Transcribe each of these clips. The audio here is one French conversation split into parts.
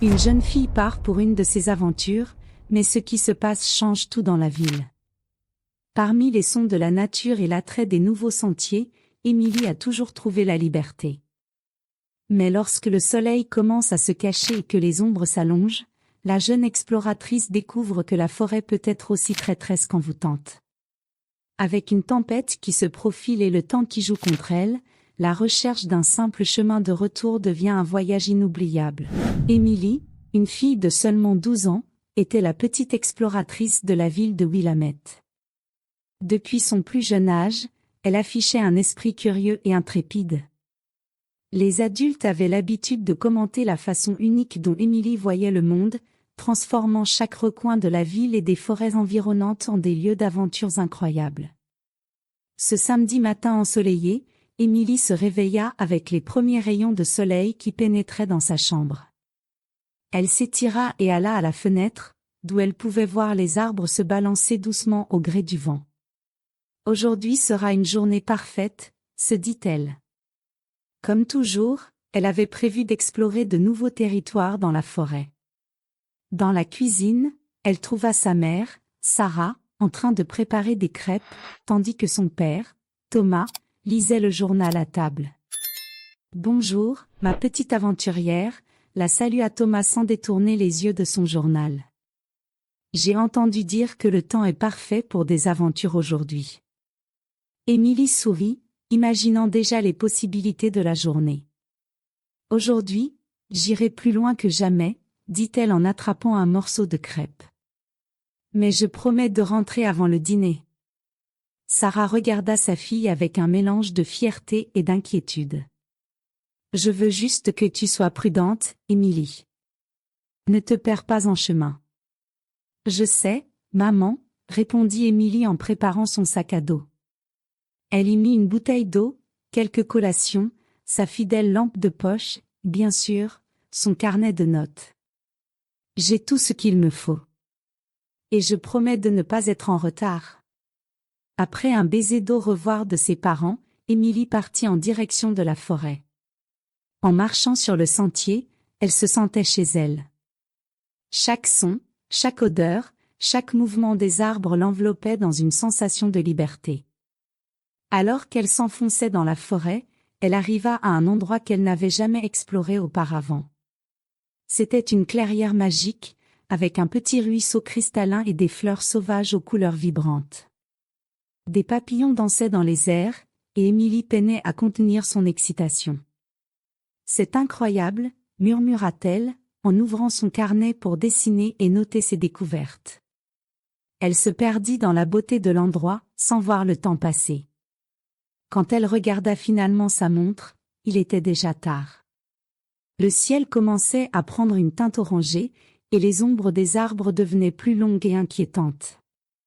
Une jeune fille part pour une de ses aventures, mais ce qui se passe change tout dans la ville. Parmi les sons de la nature et l'attrait des nouveaux sentiers, Émilie a toujours trouvé la liberté. Mais lorsque le soleil commence à se cacher et que les ombres s'allongent, la jeune exploratrice découvre que la forêt peut être aussi traîtresse qu'envoûtante. Avec une tempête qui se profile et le temps qui joue contre elle, la recherche d'un simple chemin de retour devient un voyage inoubliable. Émilie, une fille de seulement 12 ans, était la petite exploratrice de la ville de Willamette. Depuis son plus jeune âge, elle affichait un esprit curieux et intrépide. Les adultes avaient l'habitude de commenter la façon unique dont Émilie voyait le monde, transformant chaque recoin de la ville et des forêts environnantes en des lieux d'aventures incroyables. Ce samedi matin ensoleillé, Émilie se réveilla avec les premiers rayons de soleil qui pénétraient dans sa chambre. Elle s'étira et alla à la fenêtre, d'où elle pouvait voir les arbres se balancer doucement au gré du vent. « Aujourd'hui sera une journée parfaite », se dit-elle. Comme toujours, elle avait prévu d'explorer de nouveaux territoires dans la forêt. Dans la cuisine, elle trouva sa mère, Sarah, en train de préparer des crêpes, tandis que son père, Thomas, lisait le journal à table. « Bonjour, ma petite aventurière », la salua Thomas sans détourner les yeux de son journal. « J'ai entendu dire que le temps est parfait pour des aventures aujourd'hui. » Émilie sourit, imaginant déjà les possibilités de la journée. « Aujourd'hui, j'irai plus loin que jamais », dit-elle en attrapant un morceau de crêpe. « Mais je promets de rentrer avant le dîner. » Sarah regarda sa fille avec un mélange de fierté et d'inquiétude. « Je veux juste que tu sois prudente, Émilie. Ne te perds pas en chemin. »« Je sais, maman, » répondit Émilie en préparant son sac à dos. Elle y mit une bouteille d'eau, quelques collations, sa fidèle lampe de poche, bien sûr, son carnet de notes. « J'ai tout ce qu'il me faut. Et je promets de ne pas être en retard. » Après un baiser d'au revoir de ses parents, Émilie partit en direction de la forêt. En marchant sur le sentier, elle se sentait chez elle. Chaque son, chaque odeur, chaque mouvement des arbres l'enveloppait dans une sensation de liberté. Alors qu'elle s'enfonçait dans la forêt, elle arriva à un endroit qu'elle n'avait jamais exploré auparavant. C'était une clairière magique, avec un petit ruisseau cristallin et des fleurs sauvages aux couleurs vibrantes. Des papillons dansaient dans les airs, et Émilie peinait à contenir son excitation. « C'est incroyable », murmura-t-elle, en ouvrant son carnet pour dessiner et noter ses découvertes. Elle se perdit dans la beauté de l'endroit, sans voir le temps passer. Quand elle regarda finalement sa montre, il était déjà tard. Le ciel commençait à prendre une teinte orangée, et les ombres des arbres devenaient plus longues et inquiétantes.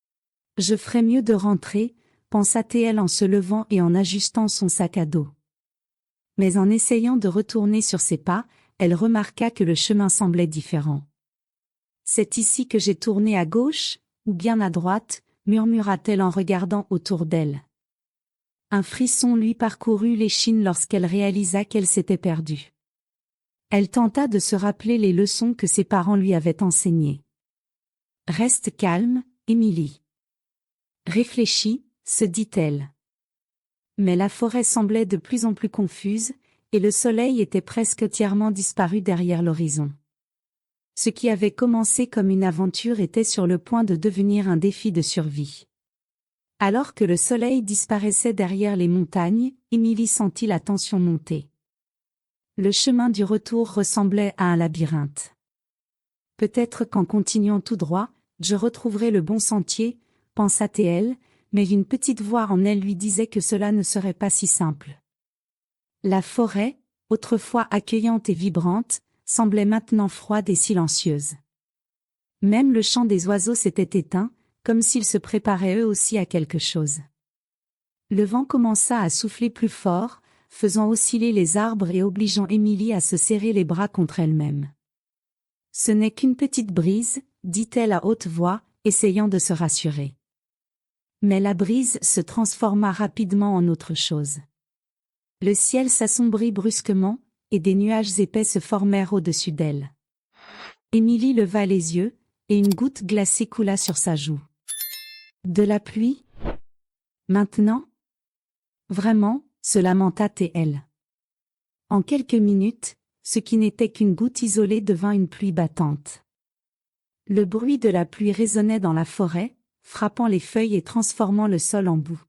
« Je ferais mieux de rentrer », pensa-t-elle en se levant et en ajustant son sac à dos. Mais en essayant de retourner sur ses pas, elle remarqua que le chemin semblait différent. « C'est ici que j'ai tourné à gauche, ou bien à droite ?» murmura-t-elle en regardant autour d'elle. Un frisson lui parcourut l'échine lorsqu'elle réalisa qu'elle s'était perdue. Elle tenta de se rappeler les leçons que ses parents lui avaient enseignées. « Reste calme, Émilie. Réfléchis », se dit-elle. Mais la forêt semblait de plus en plus confuse, et le soleil était presque entièrement disparu derrière l'horizon. Ce qui avait commencé comme une aventure était sur le point de devenir un défi de survie. Alors que le soleil disparaissait derrière les montagnes, Émilie sentit la tension monter. Le chemin du retour ressemblait à un labyrinthe. Peut-être qu'en continuant tout droit, je retrouverai le bon sentier, pensa-t-elle, mais une petite voix en elle lui disait que cela ne serait pas si simple. La forêt, autrefois accueillante et vibrante, semblait maintenant froide et silencieuse. Même le chant des oiseaux s'était éteint, comme s'ils se préparaient eux aussi à quelque chose. Le vent commença à souffler plus fort, faisant osciller les arbres et obligeant Émilie à se serrer les bras contre elle-même. « Ce n'est qu'une petite brise », dit-elle à haute voix, essayant de se rassurer. Mais la brise se transforma rapidement en autre chose. Le ciel s'assombrit brusquement, et des nuages épais se formèrent au-dessus d'elle. Émilie leva les yeux, et une goutte glacée coula sur sa joue. De la pluie? Maintenant? Vraiment, se lamenta TL. En quelques minutes, ce qui n'était qu'une goutte isolée devint une pluie battante. Le bruit de la pluie résonnait dans la forêt, frappant les feuilles et transformant le sol en boue.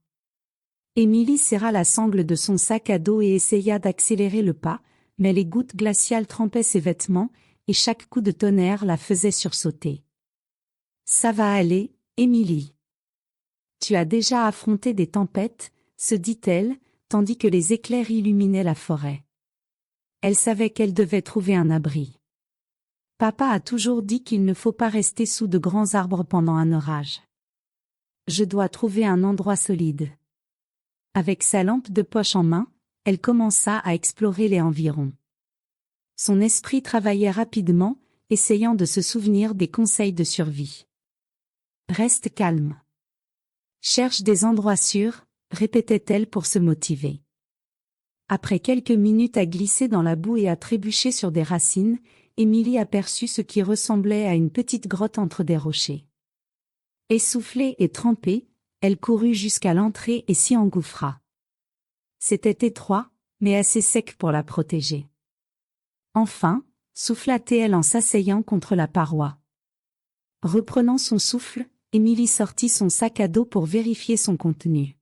Émilie serra la sangle de son sac à dos et essaya d'accélérer le pas, mais les gouttes glaciales trempaient ses vêtements, et chaque coup de tonnerre la faisait sursauter. Ça va aller, Émilie. Tu as déjà affronté des tempêtes, se dit-elle, tandis que les éclairs illuminaient la forêt. Elle savait qu'elle devait trouver un abri. Papa a toujours dit qu'il ne faut pas rester sous de grands arbres pendant un orage. Je dois trouver un endroit solide. Avec sa lampe de poche en main, elle commença à explorer les environs. Son esprit travaillait rapidement, essayant de se souvenir des conseils de survie. Reste calme. Cherche des endroits sûrs, répétait-elle pour se motiver. Après quelques minutes à glisser dans la boue et à trébucher sur des racines, Émilie aperçut ce qui ressemblait à une petite grotte entre des rochers. Essoufflée et trempée, elle courut jusqu'à l'entrée et s'y engouffra. C'était étroit, mais assez sec pour la protéger. Enfin, souffla-t-elle en s'asseyant contre la paroi. Reprenant son souffle, Émilie sortit son sac à dos pour vérifier son contenu.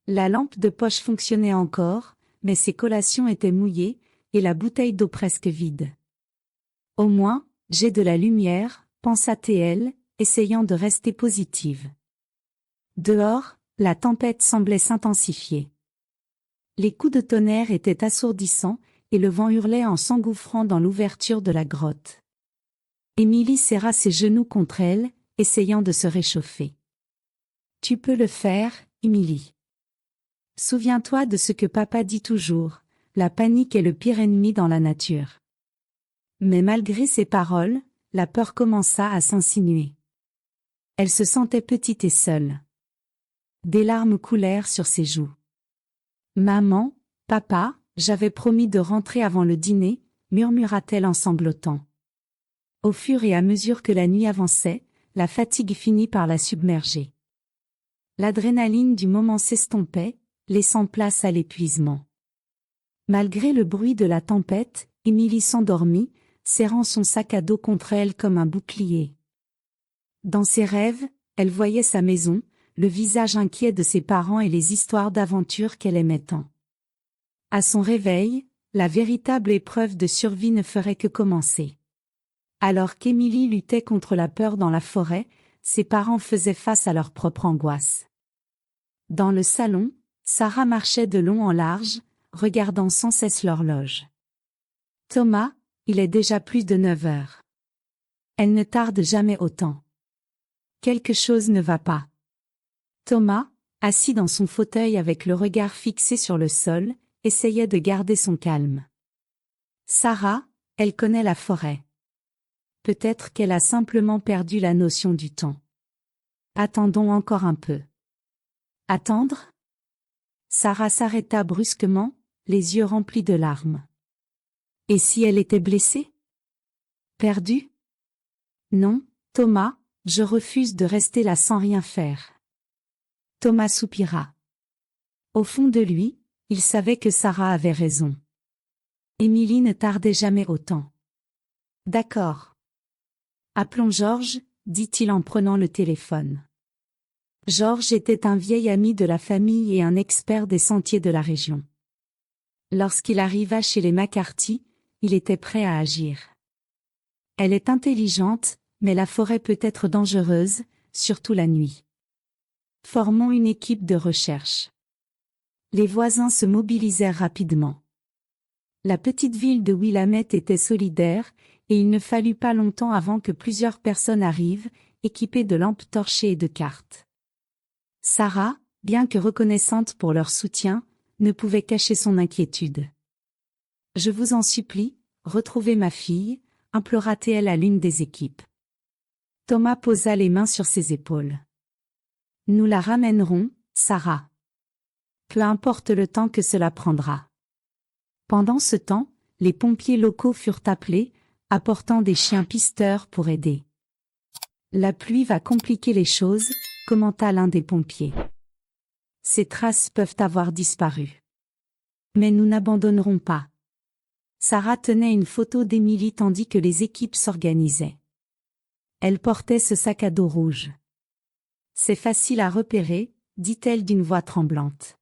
La lampe de poche fonctionnait encore, mais ses collations étaient mouillées, et la bouteille d'eau presque vide. Au moins, j'ai de la lumière, pensa-t-elle, essayant de rester positive. Dehors, la tempête semblait s'intensifier. Les coups de tonnerre étaient assourdissants, et le vent hurlait en s'engouffrant dans l'ouverture de la grotte. Émilie serra ses genoux contre elle, essayant de se réchauffer. Tu peux le faire, Émilie. Souviens-toi de ce que papa dit toujours, la panique est le pire ennemi dans la nature. Mais malgré ces paroles, la peur commença à s'insinuer. Elle se sentait petite et seule. Des larmes coulèrent sur ses joues. Maman, papa, j'avais promis de rentrer avant le dîner, murmura-t-elle en sanglotant. Au fur et à mesure que la nuit avançait, la fatigue finit par la submerger. L'adrénaline du moment s'estompait, laissant place à l'épuisement. Malgré le bruit de la tempête, Émilie s'endormit, serrant son sac à dos contre elle comme un bouclier. Dans ses rêves, elle voyait sa maison, le visage inquiet de ses parents et les histoires d'aventure qu'elle aimait tant. À son réveil, la véritable épreuve de survie ne ferait que commencer. Alors qu'Émilie luttait contre la peur dans la forêt, ses parents faisaient face à leur propre angoisse. Dans le salon, Sarah marchait de long en large, regardant sans cesse l'horloge. Thomas, il est déjà plus de 9 heures. Elle ne tarde jamais autant. Quelque chose ne va pas. Thomas, assis dans son fauteuil avec le regard fixé sur le sol, essayait de garder son calme. Sarah, elle connaît la forêt. Peut-être qu'elle a simplement perdu la notion du temps. Attendons encore un peu. Attendre? Sarah s'arrêta brusquement, les yeux remplis de larmes. Et si elle était blessée? Perdue? Non, Thomas, je refuse de rester là sans rien faire. Thomas soupira. Au fond de lui, il savait que Sarah avait raison. Émilie ne tardait jamais autant. D'accord. Appelons Georges, dit-il en prenant le téléphone. Georges était un vieil ami de la famille et un expert des sentiers de la région. Lorsqu'il arriva chez les McCarthy, il était prêt à agir. Elle est intelligente, mais la forêt peut être dangereuse, surtout la nuit. Formons une équipe de recherche. Les voisins se mobilisèrent rapidement. La petite ville de Willamette était solidaire, et il ne fallut pas longtemps avant que plusieurs personnes arrivent, équipées de lampes torchées et de cartes. Sarah, bien que reconnaissante pour leur soutien, ne pouvait cacher son inquiétude. « Je vous en supplie, retrouvez ma fille », implora-t-elle à l'une des équipes. Thomas posa les mains sur ses épaules. « Nous la ramènerons, Sarah. Peu importe le temps que cela prendra. » Pendant ce temps, les pompiers locaux furent appelés, apportant des chiens pisteurs pour aider. La pluie va compliquer les choses, commenta l'un des pompiers. Ces traces peuvent avoir disparu. Mais nous n'abandonnerons pas. Sarah tenait une photo d'Emily tandis que les équipes s'organisaient. Elle portait ce sac à dos rouge. C'est facile à repérer, dit-elle d'une voix tremblante.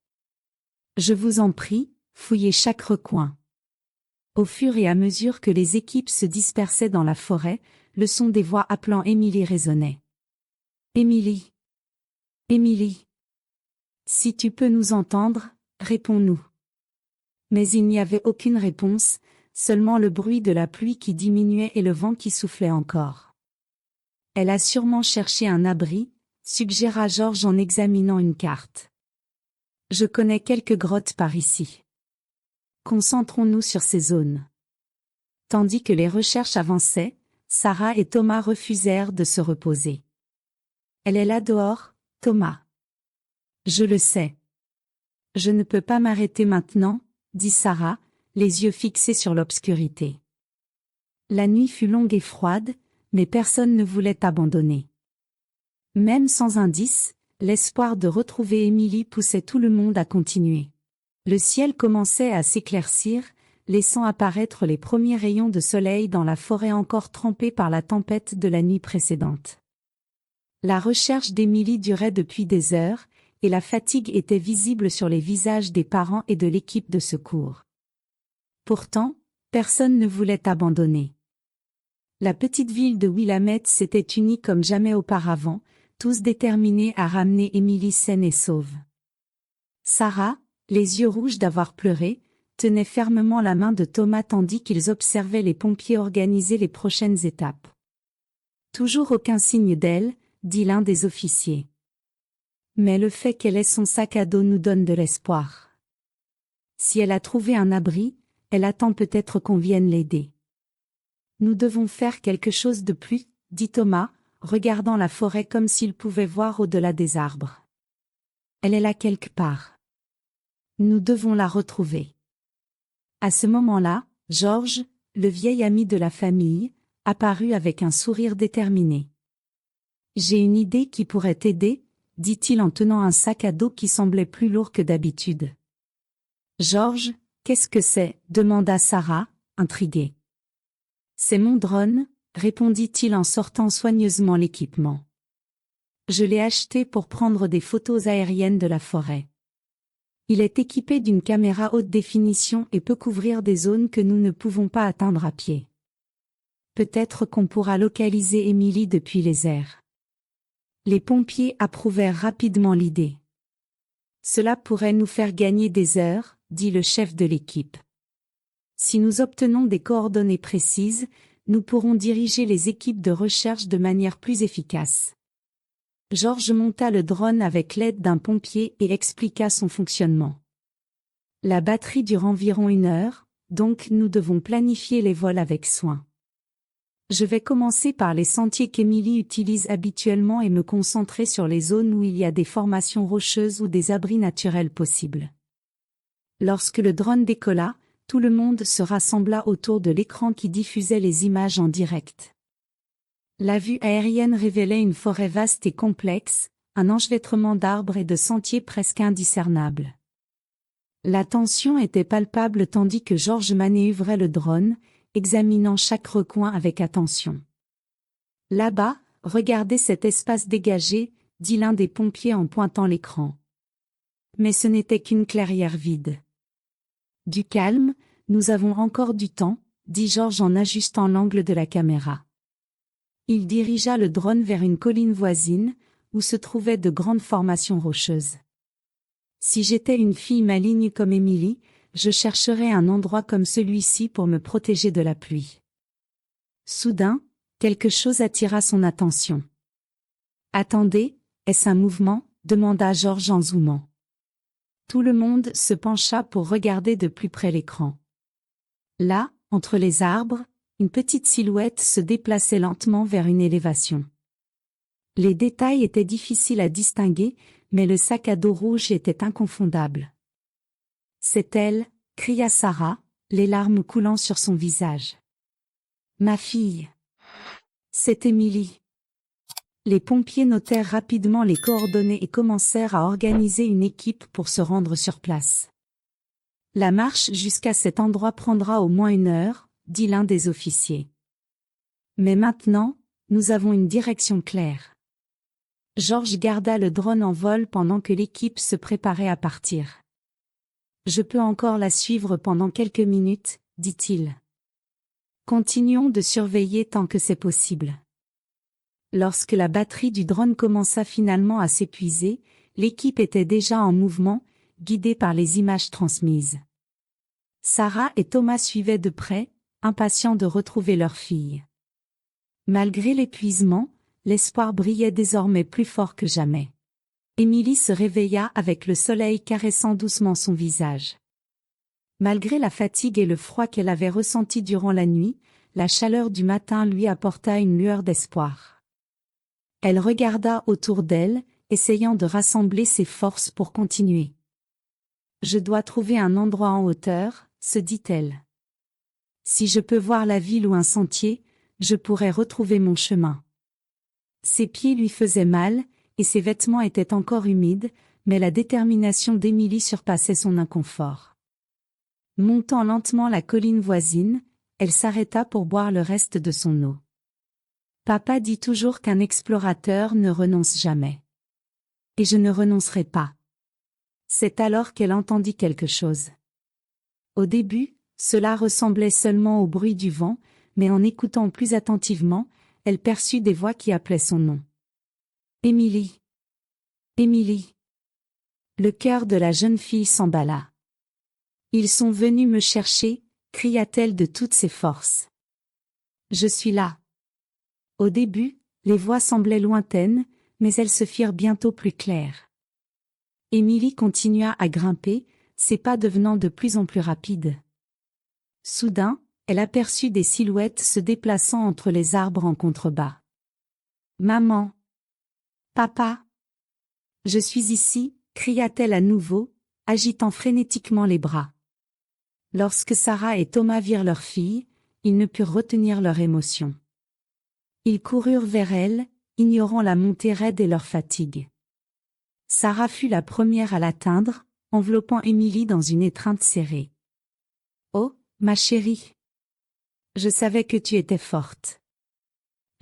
Je vous en prie, fouillez chaque recoin. Au fur et à mesure que les équipes se dispersaient dans la forêt, le son des voix appelant Emily résonnait. Emily. Emily. Si tu peux nous entendre, réponds-nous. Mais il n'y avait aucune réponse, seulement le bruit de la pluie qui diminuait et le vent qui soufflait encore. Elle a sûrement cherché un abri, suggéra George en examinant une carte. Je connais quelques grottes par ici. Concentrons-nous sur ces zones. Tandis que les recherches avançaient, Sarah et Thomas refusèrent de se reposer. Elle est là dehors, Thomas. Je le sais. Je ne peux pas m'arrêter maintenant, dit Sarah, les yeux fixés sur l'obscurité. La nuit fut longue et froide, mais personne ne voulait abandonner. Même sans indice, l'espoir de retrouver Emily poussait tout le monde à continuer. Le ciel commençait à s'éclaircir, laissant apparaître les premiers rayons de soleil dans la forêt encore trempée par la tempête de la nuit précédente. La recherche d'Emily durait depuis des heures, et la fatigue était visible sur les visages des parents et de l'équipe de secours. Pourtant, personne ne voulait abandonner. La petite ville de Willamette s'était unie comme jamais auparavant, tous déterminés à ramener Emily saine et sauve. Sarah, les yeux rouges d'avoir pleuré, tenait fermement la main de Thomas tandis qu'ils observaient les pompiers organiser les prochaines étapes. Toujours aucun signe d'elle, dit l'un des officiers. Mais le fait qu'elle ait son sac à dos nous donne de l'espoir. Si elle a trouvé un abri, elle attend peut-être qu'on vienne l'aider. Nous devons faire quelque chose de plus, dit Thomas, regardant la forêt comme s'il pouvait voir au-delà des arbres. Elle est là quelque part. Nous devons la retrouver. À ce moment-là, George, le vieil ami de la famille, apparut avec un sourire déterminé. J'ai une idée qui pourrait t'aider, dit-il en tenant un sac à dos qui semblait plus lourd que d'habitude. George, qu'est-ce que c'est? Demanda Sarah, intriguée. C'est mon drone, répondit-il en sortant soigneusement l'équipement. Je l'ai acheté pour prendre des photos aériennes de la forêt. Il est équipé d'une caméra haute définition et peut couvrir des zones que nous ne pouvons pas atteindre à pied. Peut-être qu'on pourra localiser Emily depuis les airs. Les pompiers approuvèrent rapidement l'idée. Cela pourrait nous faire gagner des heures, dit le chef de l'équipe. Si nous obtenons des coordonnées précises, nous pourrons diriger les équipes de recherche de manière plus efficace. George monta le drone avec l'aide d'un pompier et expliqua son fonctionnement. La batterie dure environ 1 heure, donc nous devons planifier les vols avec soin. Je vais commencer par les sentiers qu'Emily utilise habituellement et me concentrer sur les zones où il y a des formations rocheuses ou des abris naturels possibles. Lorsque le drone décolla, tout le monde se rassembla autour de l'écran qui diffusait les images en direct. La vue aérienne révélait une forêt vaste et complexe, un enchevêtrement d'arbres et de sentiers presque indiscernables. La tension était palpable tandis que George manœuvrait le drone, examinant chaque recoin avec attention. Là-bas, regardez cet espace dégagé, dit l'un des pompiers en pointant l'écran. Mais ce n'était qu'une clairière vide. Du calme, nous avons encore du temps, dit George en ajustant l'angle de la caméra. Il dirigea le drone vers une colline voisine, où se trouvaient de grandes formations rocheuses. Si j'étais une fille maligne comme Emily, je chercherais un endroit comme celui-ci pour me protéger de la pluie. Soudain, quelque chose attira son attention. Attendez, est-ce un mouvement? Demanda George en zoomant. Tout le monde se pencha pour regarder de plus près l'écran. Là, entre les arbres, une petite silhouette se déplaçait lentement vers une élévation. Les détails étaient difficiles à distinguer, mais le sac à dos rouge était inconfondable. C'est elle, cria Sarah, les larmes coulant sur son visage. Ma fille. C'est Émilie. Les pompiers notèrent rapidement les coordonnées et commencèrent à organiser une équipe pour se rendre sur place. La marche jusqu'à cet endroit prendra au moins 1 heure, dit l'un des officiers. Mais maintenant, nous avons une direction claire. Georges garda le drone en vol pendant que l'équipe se préparait à partir. Je peux encore la suivre pendant quelques minutes, dit-il. Continuons de surveiller tant que c'est possible. Lorsque la batterie du drone commença finalement à s'épuiser, l'équipe était déjà en mouvement, guidée par les images transmises. Sarah et Thomas suivaient de près, impatients de retrouver leur fille. Malgré l'épuisement, l'espoir brillait désormais plus fort que jamais. Émilie se réveilla avec le soleil caressant doucement son visage. Malgré la fatigue et le froid qu'elle avait ressenti durant la nuit, la chaleur du matin lui apporta une lueur d'espoir. Elle regarda autour d'elle, essayant de rassembler ses forces pour continuer. « Je dois trouver un endroit en hauteur », se dit-elle. « Si je peux voir la ville ou un sentier, je pourrai retrouver mon chemin. » Ses pieds lui faisaient mal, et ses vêtements étaient encore humides, mais la détermination d'Émilie surpassait son inconfort. Montant lentement la colline voisine, elle s'arrêta pour boire le reste de son eau. Papa dit toujours qu'un explorateur ne renonce jamais. Et je ne renoncerai pas. C'est alors qu'elle entendit quelque chose. Au début, cela ressemblait seulement au bruit du vent, mais en écoutant plus attentivement, elle perçut des voix qui appelaient son nom. Émilie. Émilie. Le cœur de la jeune fille s'emballa. Ils sont venus me chercher, cria-t-elle de toutes ses forces. Je suis là. Au début, les voix semblaient lointaines, mais elles se firent bientôt plus claires. Émilie continua à grimper, ses pas devenant de plus en plus rapides. Soudain, elle aperçut des silhouettes se déplaçant entre les arbres en contrebas. « Maman! Papa! Je suis ici !» cria-t-elle à nouveau, agitant frénétiquement les bras. Lorsque Sarah et Thomas virent leur fille, ils ne purent retenir leur émotion. Ils coururent vers elle, ignorant la montée raide et leur fatigue. Sarah fut la première à l'atteindre, enveloppant Émilie dans une étreinte serrée. « Oh, ma chérie! Je savais que tu étais forte.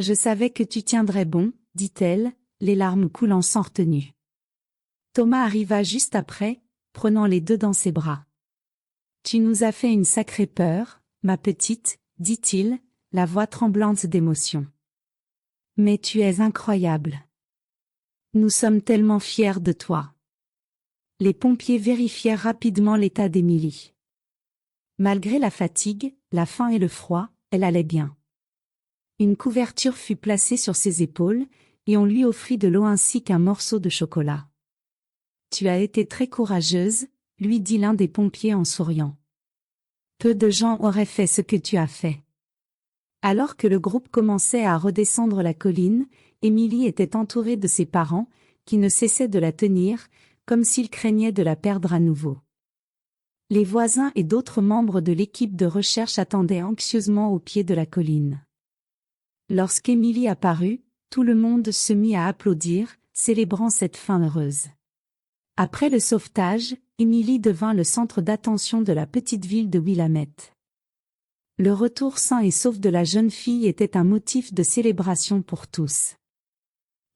Je savais que tu tiendrais bon, » dit-elle, les larmes coulant sans retenue. Thomas arriva juste après, prenant les deux dans ses bras. « Tu nous as fait une sacrée peur, ma petite, » dit-il, la voix tremblante d'émotion. « Mais tu es incroyable. Nous sommes tellement fiers de toi. » Les pompiers vérifièrent rapidement l'état d'Émilie. Malgré la fatigue, la faim et le froid, elle allait bien. Une couverture fut placée sur ses épaules, et on lui offrit de l'eau ainsi qu'un morceau de chocolat. « Tu as été très courageuse, » lui dit l'un des pompiers en souriant. « Peu de gens auraient fait ce que tu as fait. » Alors que le groupe commençait à redescendre la colline, Émilie était entourée de ses parents, qui ne cessaient de la tenir, comme s'ils craignaient de la perdre à nouveau. Les voisins et d'autres membres de l'équipe de recherche attendaient anxieusement au pied de la colline. Lorsqu'Émilie apparut, tout le monde se mit à applaudir, célébrant cette fin heureuse. Après le sauvetage, Émilie devint le centre d'attention de la petite ville de Willamette. Le retour sain et sauf de la jeune fille était un motif de célébration pour tous.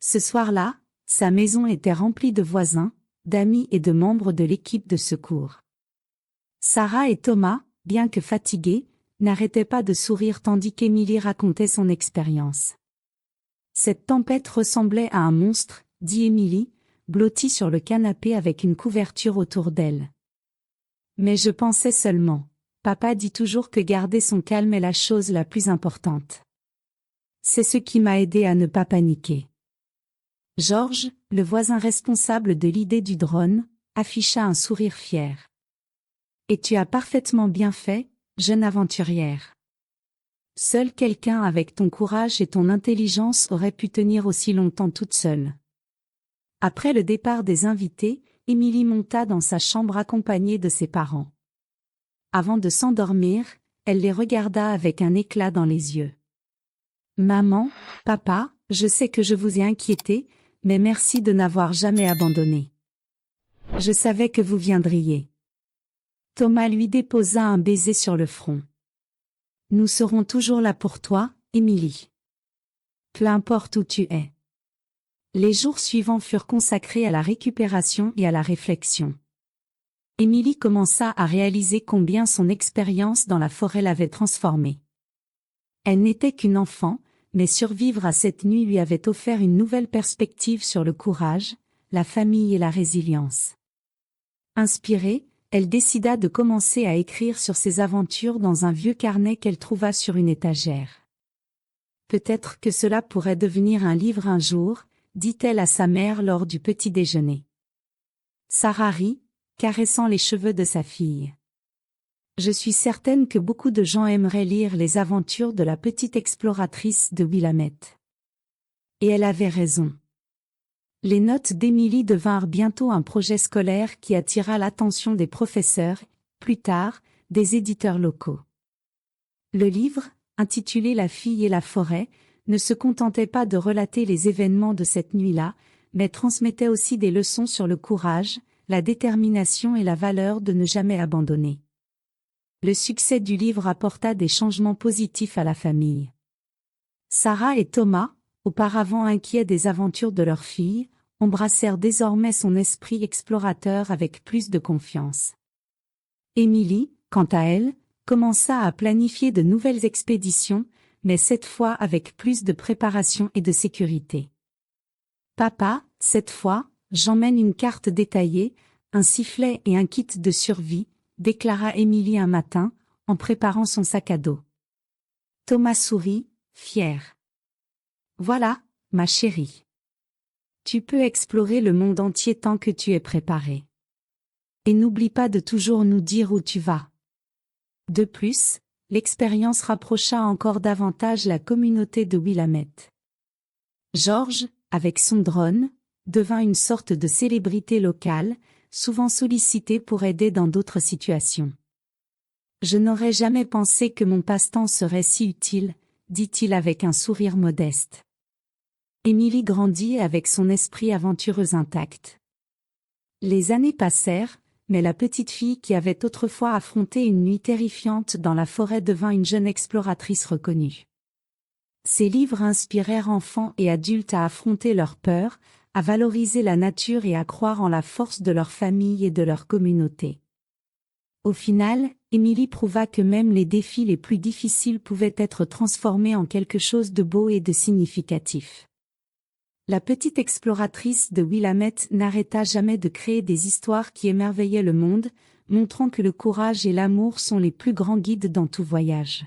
Ce soir-là, sa maison était remplie de voisins, d'amis et de membres de l'équipe de secours. Sarah et Thomas, bien que fatigués, n'arrêtaient pas de sourire tandis qu'Émilie racontait son expérience. Cette tempête ressemblait à un monstre, dit Émilie, blottie sur le canapé avec une couverture autour d'elle. Mais je pensais seulement. Papa dit toujours que garder son calme est la chose la plus importante. C'est ce qui m'a aidé à ne pas paniquer. Georges, le voisin responsable de l'idée du drone, afficha un sourire fier. Et tu as parfaitement bien fait, jeune aventurière. Seul quelqu'un avec ton courage et ton intelligence aurait pu tenir aussi longtemps toute seule. Après le départ des invités, Émilie monta dans sa chambre accompagnée de ses parents. Avant de s'endormir, elle les regarda avec un éclat dans les yeux. Maman, papa, je sais que je vous ai inquiété, mais merci de n'avoir jamais abandonné. Je savais que vous viendriez. Thomas lui déposa un baiser sur le front. Nous serons toujours là pour toi, Émilie. Peu importe où tu es. Les jours suivants furent consacrés à la récupération et à la réflexion. Émilie commença à réaliser combien son expérience dans la forêt l'avait transformée. Elle n'était qu'une enfant, mais survivre à cette nuit lui avait offert une nouvelle perspective sur le courage, la famille et la résilience. Inspirée, elle décida de commencer à écrire sur ses aventures dans un vieux carnet qu'elle trouva sur une étagère. Peut-être que cela pourrait devenir un livre un jour, dit-elle à sa mère lors du petit déjeuner. Sarah rit, caressant les cheveux de sa fille. Je suis certaine que beaucoup de gens aimeraient lire les aventures de la petite exploratrice de Willamette. Et elle avait raison. Les notes d'Émilie devinrent bientôt un projet scolaire qui attira l'attention des professeurs, plus tard, des éditeurs locaux. Le livre, intitulé La fille et la forêt, ne se contentait pas de relater les événements de cette nuit-là, mais transmettait aussi des leçons sur le courage, la détermination et la valeur de ne jamais abandonner. Le succès du livre apporta des changements positifs à la famille. Sarah et Thomas, auparavant inquiets des aventures de leur fille, embrassèrent désormais son esprit explorateur avec plus de confiance. Émilie, quant à elle, commença à planifier de nouvelles expéditions, mais cette fois avec plus de préparation et de sécurité. Papa, cette fois, j'emmène une carte détaillée, un sifflet et un kit de survie, déclara Émilie un matin, en préparant son sac à dos. Thomas sourit, fier. Voilà, ma chérie. Tu peux explorer le monde entier tant que tu es préparé. Et n'oublie pas de toujours nous dire où tu vas. De plus, l'expérience rapprocha encore davantage la communauté de Willamette. George, avec son drone, devint une sorte de célébrité locale, souvent sollicité pour aider dans d'autres situations. Je n'aurais jamais pensé que mon passe-temps serait si utile, dit-il avec un sourire modeste. Émilie grandit avec son esprit aventureux intact. Les années passèrent, mais la petite fille qui avait autrefois affronté une nuit terrifiante dans la forêt devint une jeune exploratrice reconnue. Ses livres inspirèrent enfants et adultes à affronter leurs peurs, à valoriser la nature et à croire en la force de leur famille et de leur communauté. Au final, Émilie prouva que même les défis les plus difficiles pouvaient être transformés en quelque chose de beau et de significatif. La petite exploratrice de Willamette n'arrêta jamais de créer des histoires qui émerveillaient le monde, montrant que le courage et l'amour sont les plus grands guides dans tout voyage.